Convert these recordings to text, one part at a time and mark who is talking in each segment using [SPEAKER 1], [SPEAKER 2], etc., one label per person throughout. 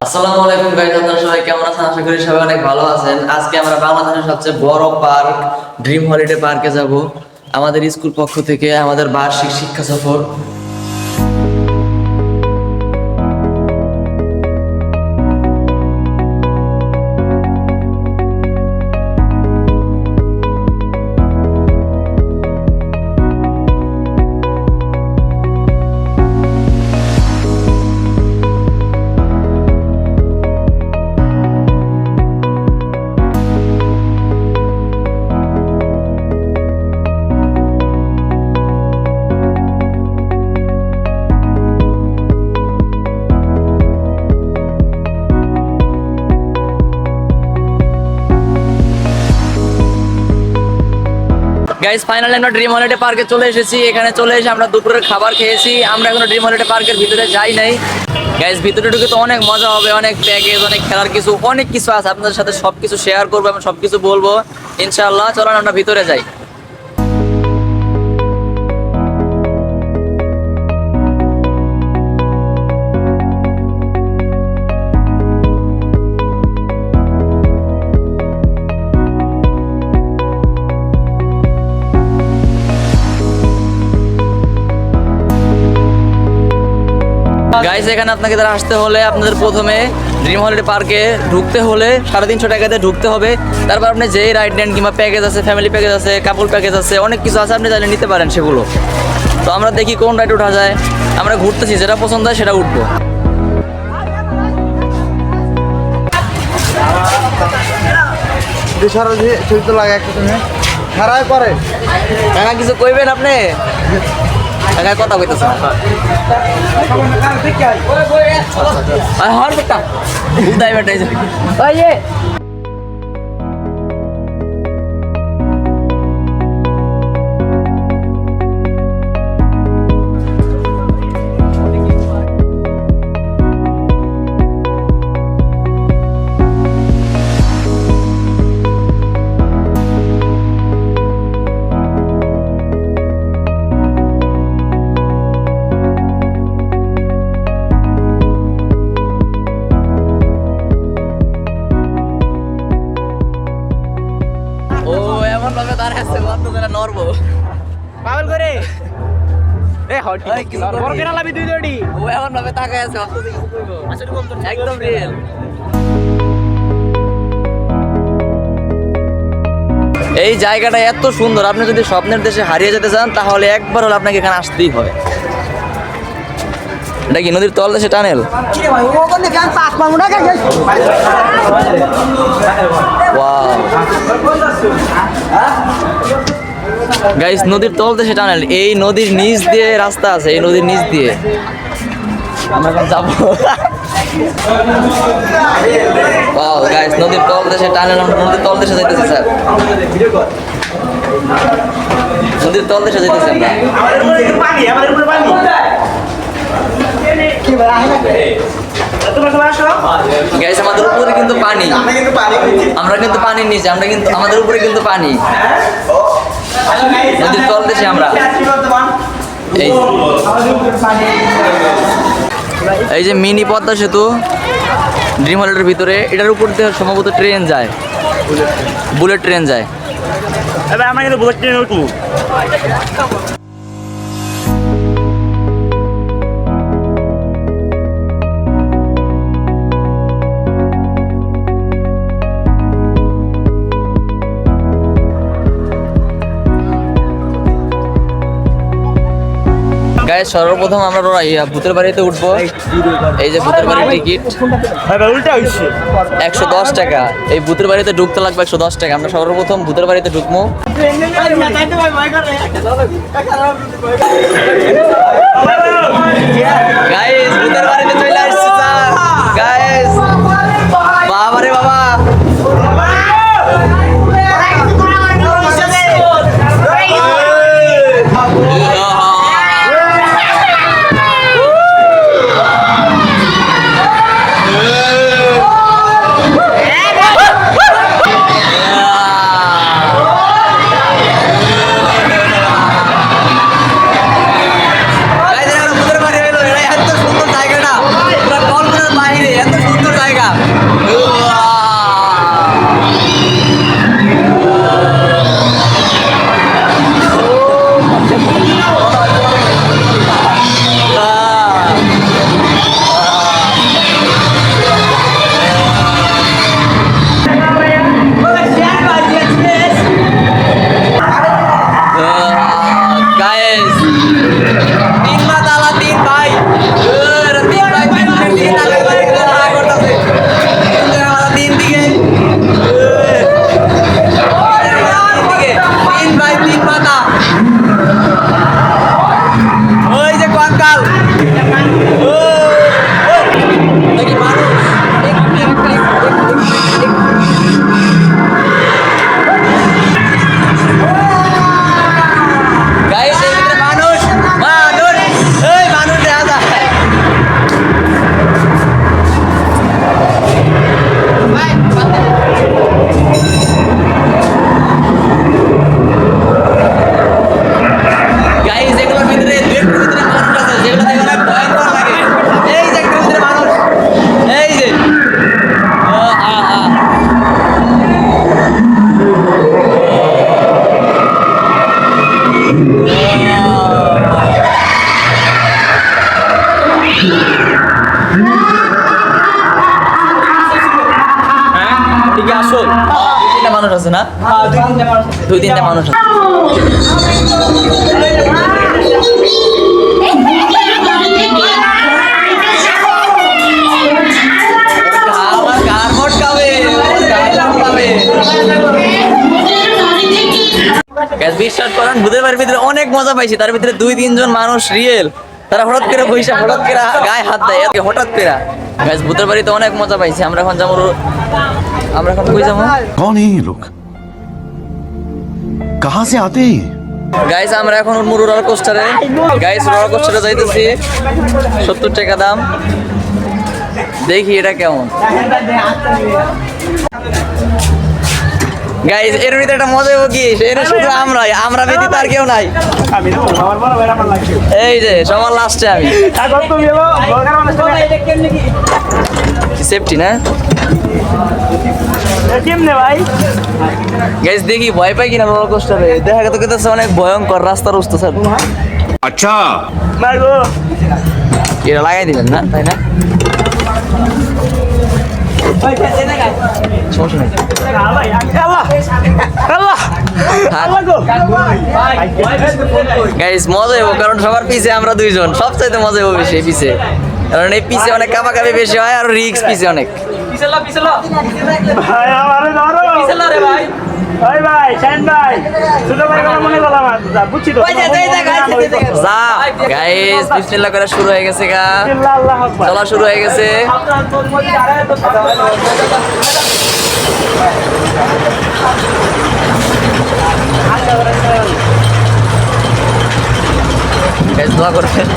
[SPEAKER 1] আসসালামু আলাইকুম গাইস, আপনারা সবাই কেমন আছেন? আশা করি সবাই অনেক ভালো আছেন। আজকে আমরা বাংলাদেশের সবচেয়ে বড় পার্ক ড্রিম হলিডে পার্কে যাব। আমাদের স্কুল পক্ষ থেকে আমাদের বার্ষিক শিক্ষা সফর। গাইস, ফাইনালি আমরা ড্রিম হলিডে পার্কে চলে এসেছি। এখানে চলে এসে আমরা দুপুরের খাবার খেয়েছি। আমরা এখনো ড্রিম হলিডে পার্কের ভিতরে যাই নাই। গাইস, ভিতরে ঢুকে তো অনেক মজা হবে, অনেক প্যাকেজ, অনেক খেলার অনেক কিছু আছে। আপনাদের সাথে সবকিছু শেয়ার করবো, আমি সবকিছু বলবো ইনশাআল্লাহ। চলুন আমরা ভিতরে যাই। গাইস, এখানে আপনাকে যারা আসতে হলে আপনাদের প্রথমে ড্রিম হলিডে পার্কে ঢুকতে হলে 350 টাকাতে ঢুকতে হবে। তারপর আপনি যেই রাইড নেন, কিংবা প্যাকেজ আছে, ফ্যামিলি প্যাকেজ আছে, কাপল প্যাকেজ আছে, অনেক কিছু আছে, আপনি চাইলে নিতে পারেন সেগুলো। তো আমরা দেখি কোন রাইড ওঠা যায়। আমরা ঘুরতেছি, যেটা পছন্দ হয় সেটা উঠবো। কিছু কইবেন আপনি? কথা কইতেছেন এই জায়গাটা এত সুন্দর। আপনি যদি স্বপ্নের দেশে হারিয়ে যেতে চান তাহলে একবার হলে আপনাকে এখানে আসতেই হবে। এটা কি নদীর তল দেশে টানেল? গাইস, নদীর তল দেশে টানেল। এই নদীর নিচ দিয়ে রাস্তা আছে, এই নদীর নিচ দিয়ে আমরা এখন যাবো। ওয়াও গাইস, নদীর তল দেশে টানেল। আমরা নদীর তল দেশে যাইতেছি স্যার, নদীর তল দেশে যাইতেছি আমরা। গাইস, আমাদের উপরে কিন্তু পানি, আমরা কিন্তু পানির নিচে, আমরা কিন্তু আমাদের উপরে কিন্তু পানি। নদীর তল দেশে আমরা। এই যে মিনি পদ্মা সেতু ড্রিম হলিডের ভিতরে, এটার উপর দিয়ে সম্ভবত ট্রেন যায়, বুলেট ট্রেন যায়।
[SPEAKER 2] এবার আমরা কিন্তু বুলেট ট্রেনে উঠবো।
[SPEAKER 1] গাইস, সর্বপ্রথম আমরা ভূতের বাড়িতে উঠবো। এই যে ভূতের বাড়ির টিকিট 110 টাকা। এই ভূতের বাড়িতে ঢুকতে লাগবে 110 টাকা। আমরা সর্বপ্রথম ভূতের বাড়িতে ঢুকবো। গাইস, ভূতের বাড়িতে চলে আসছে স্যার। গাইস, বাবা রে বাবা, কঙ্কাল ও, ও, নাকি মানুষ গাইস এই ভিতরে মানুষ মানুষ এই মানুষ দেখা যায় গাইস এগুলোর ভিতরে দু একটার ভিতরে মানুষ আছে যেগুলো দেখে অনেক ভয়ঙ্কর লাগে এই যে একটার ভিতরে মানুষ এই যে ও, আ, আ। হ্যাঁ ঠিক আছে আসল দুই তিনটা মানুষ আছে না দুই তিনটা মানুষ আছে আমার গার মটকাবে গ্যাস বিশ্বাস করেন ভূতের বাড়ির ভিতরে অনেক মজা পাইছি তার ভিতরে দুই তিনজন মানুষ রিয়েল তারা হঠাৎ করে বইসা হঠাৎ করে গায়ে হাত দেয় এত হঠাৎ করে গ্যাস ভূতের বাড়িতে অনেক মজা পাইছি আমরা এখন যাবো আমরা এখন কই যাবো
[SPEAKER 3] कौन है ये लोग कहाँ से आते हैं ये?
[SPEAKER 1] গাইস আমরা এখন উঠবো রোলার কোস্টারে গাইস রোলার কোস্টারে যাইতেছি 70 টাকা দাম দেখি এটা কেমন গাইস এর ভিতরে একটা মজা হবো কি এটা শুধু আমরা ব্যতীত আর কেউ নাই
[SPEAKER 2] আমি তো আমার বড় ভাই আমার লাগছে
[SPEAKER 1] এই যে সবার লাস্টে আমি
[SPEAKER 2] এখন তুমি এলো বলকার মানুষ
[SPEAKER 1] সেফটি না
[SPEAKER 2] কেমনে ভাই
[SPEAKER 1] গাইস দেখি ভয় পাই কিনা রোলার কোস্টারে দেখা গেছে কিন্তু অনেক ভয়ঙ্কর রাস্তার উস্তো স্যার
[SPEAKER 3] अच्छा
[SPEAKER 2] না গো
[SPEAKER 1] এটা লাগাই দিবেন না তাই না সমস্যা নেই
[SPEAKER 2] ভাই আল্লাহ আল্লাহ আল্লাহ গো
[SPEAKER 1] গাইস মজা হবো কারণ সবার পিছে আমরা দুইজন সবচাইতে মজা হবো বেশি এই পিছে কারণ এই পিছে অনেক কাপাকাপি বেশি হয় আর রিক্স পিছে অনেক
[SPEAKER 2] ভাই আমারে ধরো ভাই ওই ভাই শাইন ভাই ছোট ভাই কথা মনে করলাম বুঝছি তো
[SPEAKER 1] যা গাইস বিসমিল্লাহ করে শুরু হয়ে গেছে গা
[SPEAKER 2] আল্লাহ আকবার
[SPEAKER 1] চলা শুরু হয়ে গেছে গাইস দোয়া করবেন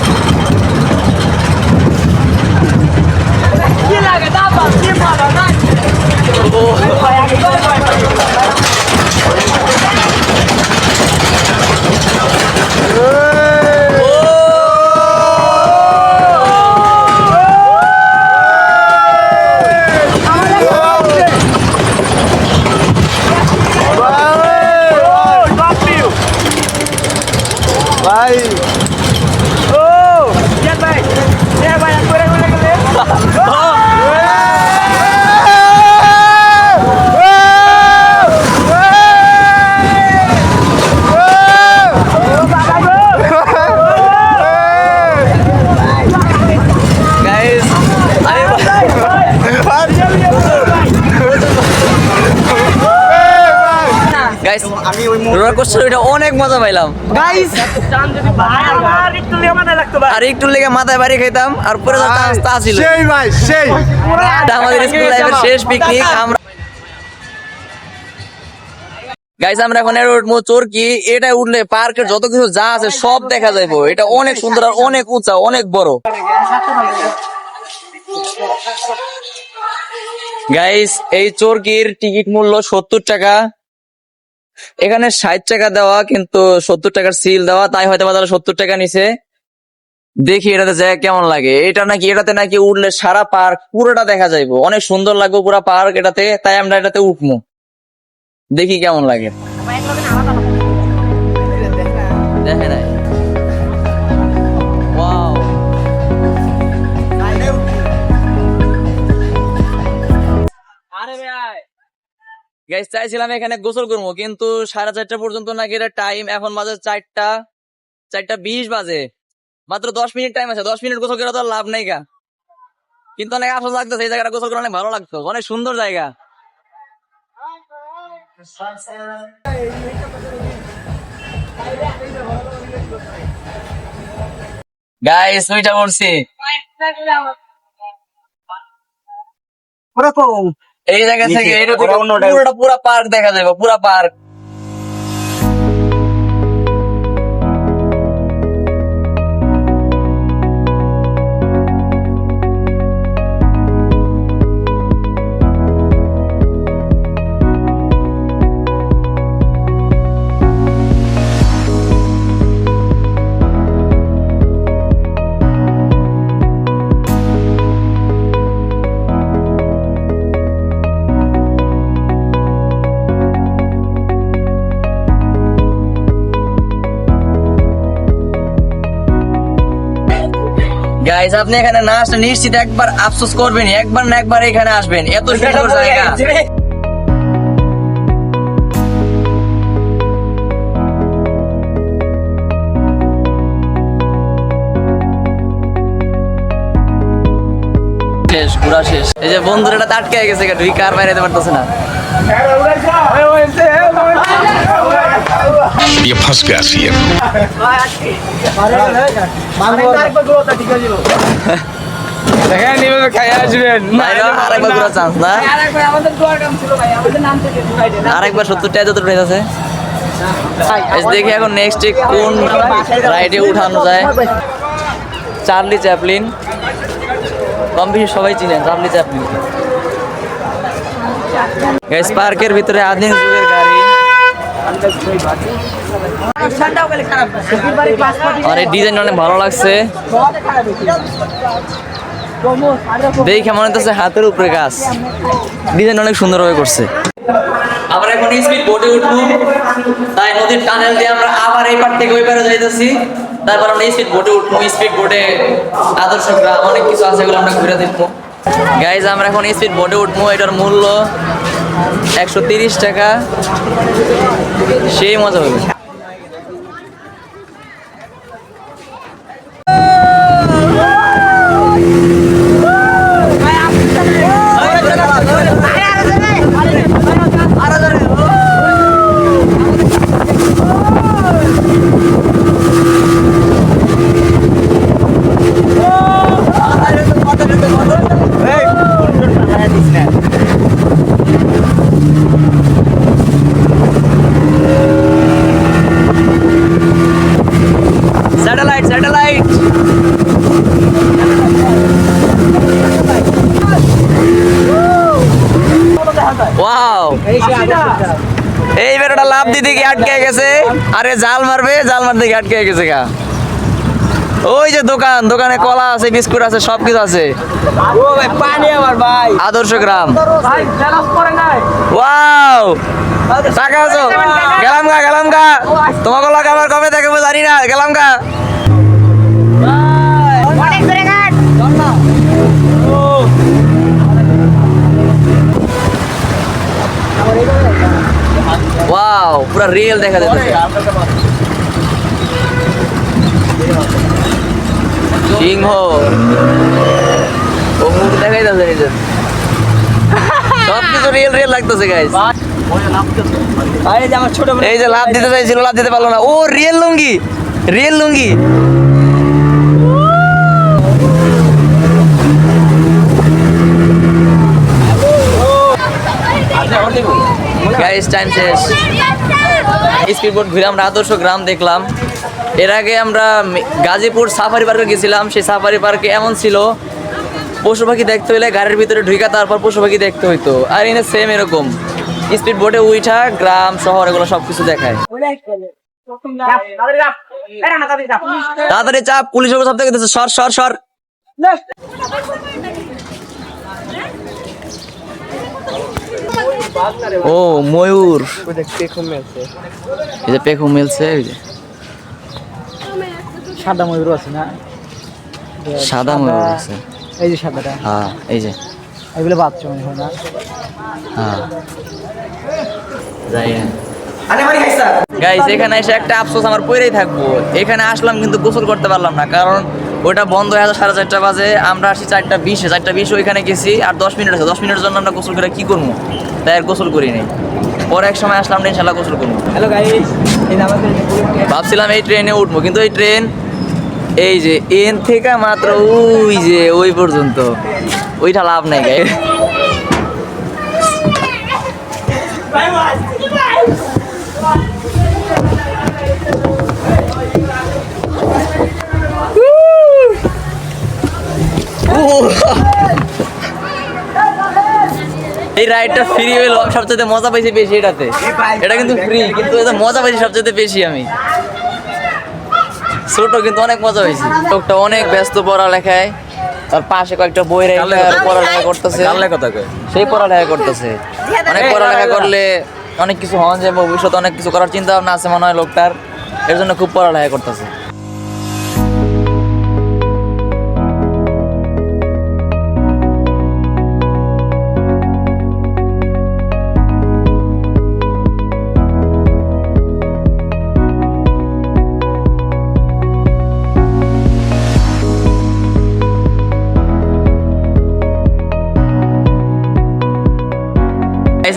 [SPEAKER 3] भाई
[SPEAKER 2] ও জিয়াদ ভাই আমি করে গেলে
[SPEAKER 1] গাইস গাইস রোলার কোস্টার এটা অনেক মজা পাইলাম গাইস
[SPEAKER 2] ভাই আমার একটু লিয়ে মাথায় লাগতো ভাই
[SPEAKER 1] আর একটু লেগে মাথায় বাড়ি খাইতাম আর পরে তা ছিল
[SPEAKER 3] সেই ভাই সেই
[SPEAKER 1] এটা আমাদের স্কুল লাইফের শেষ পিকনিক আমরা গাইস আমরা এখন এর উঠবো চরকি এটা উঠলে পার্কের যত কিছু যা আছে সব দেখা যাইবো এটা অনেক সুন্দর আর অনেক উঁচা অনেক বড় গাইস এই চরকির টিকিট মূল্য 70 টাকা এখানে 60 টাকা দেওয়া কিন্তু 70 টাকার সিল দেওয়া তাই হয়তো তারা 70 টাকা নিছে দেখি এটাতে যায় কেমন লাগে এটাতে নাকি উঠলে সারা পার্ক পুরোটা দেখা যাইবো অনেক সুন্দর লাগবে পুরো পার্ক এটাতে তাই আমরা এটাতে উঠবো দেখি কেমন লাগে দেখে নাই ওয়াও গাইস চাইছিলাম এখানে গোসল করবো কিন্তু 4:30 পর্যন্ত নাকি এটা টাইম এখন বাজে 4:20 বাজে মাত্র 10 মিনিট টাইম আছে 10 মিনিট গোসল করে তো আর লাভ নাই গা কিন্তু অনেক আফসোস লাগতেছে এই জায়গাটা গোসল করে অনেক ভালো লাগতো অনেক সুন্দর জায়গা গাইস ওইটা করছি এই জায়গা থেকে এরকম পুরা পার্ক দেখা যাবে, পুরা পার্ক। গাইস আপনি এখানে না আসলে নিশ্চিত একবার আফসোস করবেন, একবার না একবার এখানে আসবেন, এত সুন্দর জায়গা। শেষ, পুরা শেষ। এই যে বন্ধুরা এটা আটকে গেছে, দুই কার বাইরে যেতে পারতেছে না।
[SPEAKER 3] ये फंस गया सी है।
[SPEAKER 1] আরেকবার 70 টাকা যত আছে দেখি এখন নেক্সট কোন রাইডে উঠানো যায়। চার্লি চ্যাপলিন, কম বেশি সবাই চিনেন চার্লি চ্যাপলিন। গাইস পার্কের ভিতরে আধুনিক যুগের গাড়ি, অনেক ডিজাইন অনেক ভালো লাগছে, দেখে মনে হচ্ছে হাতের উপরে গাছ, ডিজাইন অনেক সুন্দরভাবে করছে। আমরা এখন স্পিড বোটে উঠবো, তাই নদীর টানেল দিয়ে আমরা আবার এই পার থেকে ওই পারে যাইতেছি। তারপর আমরা স্পিড বোটে উঠবো, স্পিড বোটে আদর্শ গ্রাম অনেক কিছু আছে, এগুলো আমরা ঘুরে দেখবো। গাইজ আমরা এখন স্পিড বোটে উঠবো, এটার মূল্য 130 টাকা, সেই মজা হবে। স্যাটেলাইট স্যাটেলাইট ওয়াও, এই বেরোটা লাভ দিতে গিয়ে আটকে গেছে, আরে জাল মারবে, জাল মারতে গিয়ে আটকে গেছে গা। ওই যে দোকান, দোকানে কলা আছে, বিস্কুট আছে, সবকিছু আছে।
[SPEAKER 2] ও ভাই পানি আমার ভাই,
[SPEAKER 1] আদর্শ গ্রাম।
[SPEAKER 2] ভাই জালাস করে নাই।
[SPEAKER 1] ওয়াও, টাকা আছো, গেলাম গা, গেলাম গা, তোমাকে লাগে আমার কবে দেখবো জানি না, গেলাম গা।
[SPEAKER 2] অনেক দূরে ঘাট।
[SPEAKER 1] ওয়াও, পুরা রিয়েল দেখা যাচ্ছে। সিংহ ও মুখ দেখাই যাচ্ছে নিজের, সবকিছু রিয়েল রিয়েল লাগতেছে গাইস।
[SPEAKER 2] এই যে আমার ছোট ভাই,
[SPEAKER 1] এই যে লাভ দিতে চাইছিল, লাভ দিতে পারলো না। ও রিয়েল লুঙ্গি, রিয়েল লুঙ্গি। গাইস টাইম শেষ। স্পিডবোট ঘুরে আমরা আদর্শ গ্রাম দেখলাম। এর আগে আমরা গাজীপুর সাফারি পার্কে গেছিলাম, সেই সাফারি পার্কে এমন ছিল পশু পাখি দেখতে হলে গাড়ির ভিতরে ঢুকে তারপর পশু পাখি দেখতে হইতো, আর এনে সেম এরকম স্পিড বোটে উঠা গ্রাম শহর এগুলো সবকিছু দেখায়। তাড়াতাড়ি চাপ, পুলিশের সব থেকে দিচ্ছে, সর সর সর। ও ময়ূর, এই যে পেখম মেলছে, এই যে
[SPEAKER 2] সাদা ময়ূর আছে না,
[SPEAKER 1] সাদা ময়ূর আছে,
[SPEAKER 2] এই যে সাদাটা,
[SPEAKER 1] হ্যাঁ এই যে
[SPEAKER 2] এগুলো বাচ্চা মনে হয় না।
[SPEAKER 1] হ্যাঁ যাই। গাইস এখানে এসে একটা আফসোস আমার পরেই থাকবো, এখানে আসলাম কিন্তু গোসল করতে পারলাম না, কারণ ওইটা বন্ধ হয়ে আছে 4:30 বাজে, আমরা আসি 4:20-এ, 4:20 ওইখানে গেছি, আর 10 মিনিট আছে, 10 মিনিটের জন্য আমরা গোসল করে কি করবো, তাই আর গোসল করি নাই। পরে এক সময় আসলাম, ইনশাল্লাহ গোসল করবো।
[SPEAKER 2] হ্যালো গাইস, এই আমাদের
[SPEAKER 1] ভাবছিলাম এই ট্রেনে উঠবো, কিন্তু এই ট্রেন এই যে এন থেকে মাত্র ওই যে ওই পর্যন্ত, ওইটা লাভ নাই গাইস। এই রাইডটা ফ্রি হইলো, সবচেয়ে মজা পাইছি বেশি এটাতে। এটা কিন্তু ফ্রি, কিন্তু এটা মজা পাইছি সবচেয়ে বেশি আমি। ছোট কিন্তু অনেক মজা হয়েছে। লোকটা অনেক ব্যস্ত পড়ালেখায়, তার পাশে কয়েকটা বই রেখে পড়ালেখা করতেছে। সেই পড়ালেখা করতেছে। অনেক পড়ালেখা করলে অনেক কিছু হওয়া যায়, ভবিষ্যতে অনেক কিছু করার চিন্তা ভাবনা আছে মনে হয় লোকটার, এর জন্য খুব পড়ালেখা করতেছে।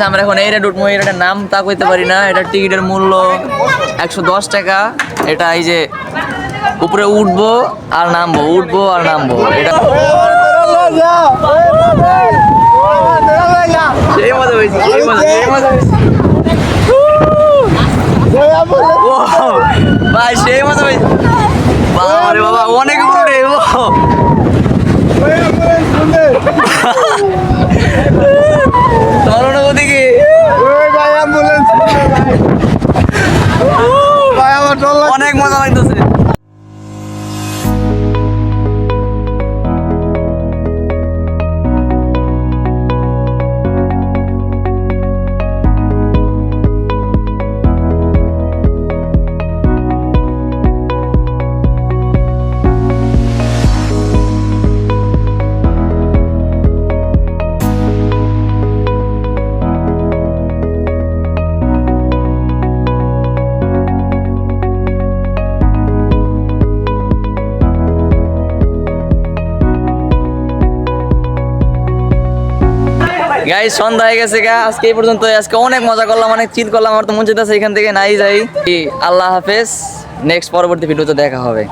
[SPEAKER 1] আমরা এখন এই রেড উঠবো, এই রেডের নাম তা কইতে পারি না। এটার টিকিটের মূল্য 110 টাকা। এটা এই যে উপরে উঠবো আর নামবো, উঠবো আর নামবো। এটা সেই মজা হয়েছে, সেই মজা, সেই মজা হয়েছে। ও ভাই সেই মজা হয়েছে। বাবা রে বাবা, অনেক উপরে। ও তোমার অনুভূতি কি? অনেক মজা লাগতেছে। গাইস সন্ধ্যা হয়ে গেছে গা, আজকে এই পর্যন্ত। আজকে অনেক মজা করলাম, অনেক চিল করলাম। আমার তো মন চাইতেছে এখান থেকে নাই যাই। আল্লাহ হাফেজ, নেক্সট পরবর্তী ভিডিওতে দেখা হবে।